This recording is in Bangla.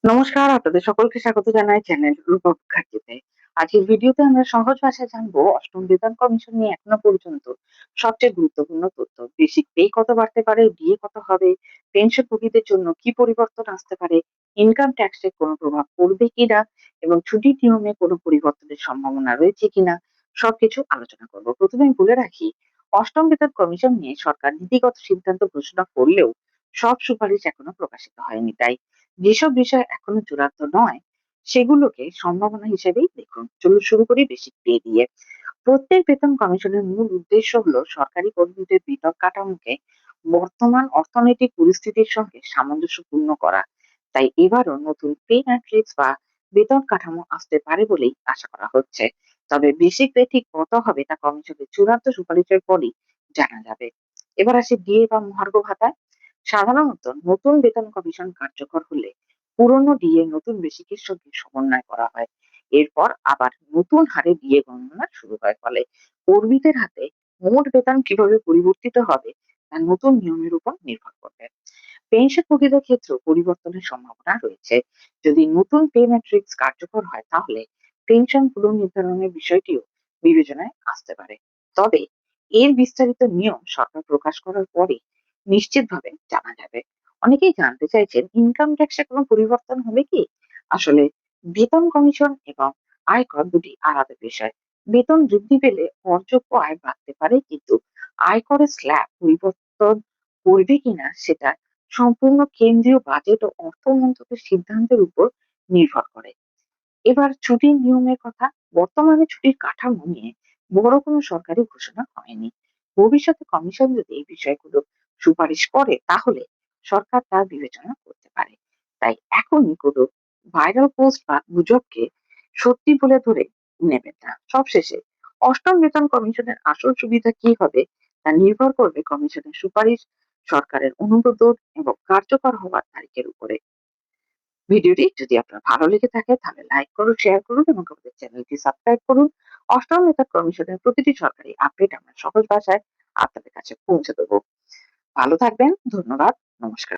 নমস্কার, আপনাদের সকলকে স্বাগত জানাই চ্যানেল রূপক ঘাটতিতে। আজকের ভিডিওতে আমরা সহজ ভাষায় জানবো অষ্টম বেতন কমিশন নিয়ে এখনো পর্যন্ত সবচেয়ে গুরুত্বপূর্ণ তথ্য। বেসিক পে কত বাড়তে পারে, ডিএ কত হবে, পেনশনভোগীদের জন্য কি পরিবর্তন আসতে পারে, ইনকাম ট্যাক্সে কোনো প্রভাব পড়বে কিনা এবং ছুটির নিয়মে কোনো পরিবর্তনের সম্ভাবনা রয়েছে কিনা সবকিছু আলোচনা করব। প্রথমে বলে রাখি, অষ্টম বেতন কমিশন নিয়ে সরকার নীতিগত সিদ্ধান্ত ঘোষণা করলেও সব সুপারিশ এখনো প্রকাশিত হয়নি। তাই যেসব বিষয় এখনো চূড়ান্ত নয় সেগুলোকে সম্ভাবনা হিসেবেই দেখুন। চলুন শুরু করি বেসিক পে দিয়ে। প্রত্যেক বেতন কমিশনের মূল উদ্দেশ্য হলো সরকারি কর্মীদের বেতন কাঠামোকে বর্তমান অর্থনৈতিক পরিস্থিতির সঙ্গে সামঞ্জস্যপূর্ণ করা। তাই এবারও নতুন পে ম্যাট্রিক্স বা বেতন কাঠামো আসতে পারে বলেই আশা করা হচ্ছে। তবে বেসিক পে ঠিক কত হবে তা কমিশনের চূড়ান্ত সুপারিশের পরই জানা যাবে। এবার আসে ডিএ বা মহার্ঘ ভাতা। সাধারণত নতুন বেতন কমিশন কার্যকর হলে পুরনো ডিএ নতুন বেসিকের সঙ্গে সমন্বয় করা হয়। এরপর আবার নতুন হারে ডিএ গণনা শুরু হয়। ফলে কর্মীদের হাতে মোট বেতন কিভাবে পরিবর্তিত হবে তা নতুন নিয়মের উপর নির্ভর করবে। পেনশনভোগীদের ক্ষেত্রেও পরিবর্তনের সম্ভাবনা রয়েছে। যদি নতুন পে ম্যাট্রিক্স কার্যকর হয় তাহলে পেনশন পুনর্নির্ধারণের বিষয়টিও বিবেচনায় আসতে পারে। তবে এর বিস্তারিত নিয়ম সরকার প্রকাশ করার পরে নিশ্চিতভাবে জানা যাবে। অনেকেই জানতে চাইছেন ইনকাম ট্যাক্সে কোনো পরিবর্তন হবে কি? আসলে বেতন কমিশন এবং আয়কর দুটি আলাদা বিষয়। বেতন বৃদ্ধি পেলে করযোগ্য আয় বাড়তে পারে, কিন্তু আয়করের স্ল্যাব পরিবর্তন করবে কিনা সেটা সম্পূর্ণ কেন্দ্রীয় বাজেট ও অর্থ মন্ত্রকের সিদ্ধান্তের উপর নির্ভর করে। এবার ছুটির নিয়মের কথা। বর্তমানে ছুটির কাঠামো নিয়ে বড় কোনো সরকারি ঘোষণা হয়নি। ভবিষ্যতে কমিশন যদি এই বিষয়গুলো সুপারিশ করে তাহলে সরকার তা বিবেচনা করতে পারে। তাই এখনই কোনো ভাইরাল পোস্ট বা গুজবকে সত্যি বলে ধরে নেবেন না। সবশেষে অষ্টম বেতন কমিশনের আসল সুবিধা কি হবে তা নির্ভর করবে কমিশনের সুপারিশ, সরকারের অনুমোদন এবং কার্যকর হওয়ার তারিখের উপরে। ভিডিওটি যদি আপনার ভালো লেগে থাকে তাহলে লাইক করুন, শেয়ার করুন এবং আমাদের চ্যানেলটি সাবস্ক্রাইব করুন। অষ্টম বেতন কমিশনের প্রতিটি সরকারি আপডেট আমরা সহজ ভাষায় আপনাদের কাছে পৌঁছে দেবো। ভালো থাকবেন। ধন্যবাদ। নমস্কার।